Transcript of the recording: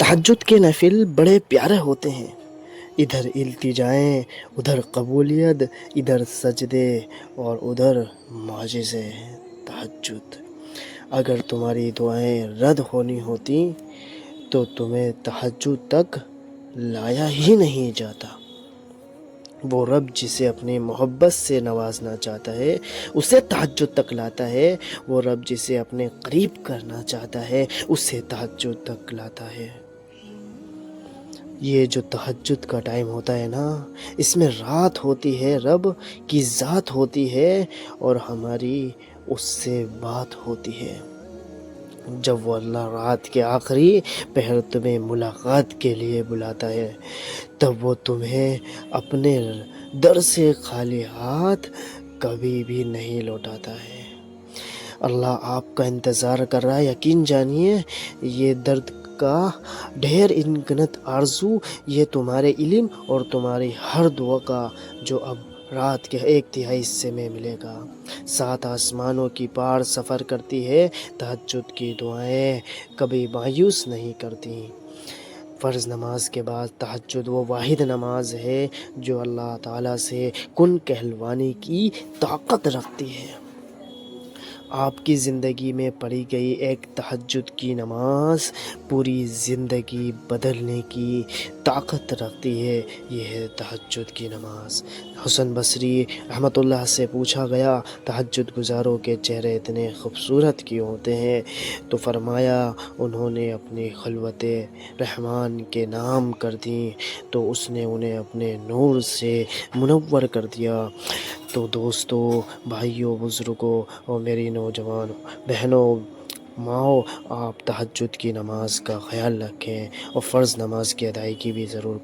تہجد کے نفل بڑے پیارے ہوتے ہیں، ادھر التجائیں، ادھر قبولیت، ادھر سجدے اور ادھر معجزے۔ تہجد اگر تمہاری دعائیں رد ہونی ہوتی تو تمہیں تہجد تک لایا ہی نہیں جاتا۔ وہ رب جسے اپنی محبت سے نوازنا چاہتا ہے اسے تہجد تک لاتا ہے، وہ رب جسے اپنے قریب کرنا چاہتا ہے اسے تہجد تک لاتا ہے۔ یہ جو تہجد کا ٹائم ہوتا ہے نا، اس میں رات ہوتی ہے، رب کی ذات ہوتی ہے اور ہماری اس سے بات ہوتی ہے۔ جب وہ اللہ رات کے آخری پہر تمہیں ملاقات کے لیے بلاتا ہے، تب وہ تمہیں اپنے در سے خالی ہاتھ کبھی بھی نہیں لوٹاتا ہے۔ اللہ آپ کا انتظار کر رہا ہے، یقین جانیے یہ درد کا ڈھیر انگنت آرزو، یہ تمہارے علم اور تمہاری ہر دعا کا جو اب رات کے 1/3 حصے میں ملے گا۔ 7 آسمانوں کی پار سفر کرتی ہے، تہجد کی دعائیں کبھی مایوس نہیں کرتی۔ فرض نماز کے بعد تہجد وہ واحد نماز ہے جو اللہ تعالیٰ سے کن کہلوانے کی طاقت رکھتی ہے۔ آپ کی زندگی میں پڑھی گئی ایک تہجد کی نماز پوری زندگی بدلنے کی طاقت رکھتی ہے، یہ ہے تہجد کی نماز۔ حسن بصری رحمۃ اللہ سے پوچھا گیا تہجد گزاروں کے چہرے اتنے خوبصورت کیوں ہوتے ہیں؟ تو فرمایا انہوں نے اپنی خلوتیں رحمان کے نام کر دیں تو اس نے انہیں اپنے نور سے منور کر دیا۔ تو دوستو، بھائیوں، بزرگوں اور میری نوجوان بہنوں، ماؤں، آپ تہجد کی نماز کا خیال رکھیں اور فرض نماز کی ادائیگی بھی ضرور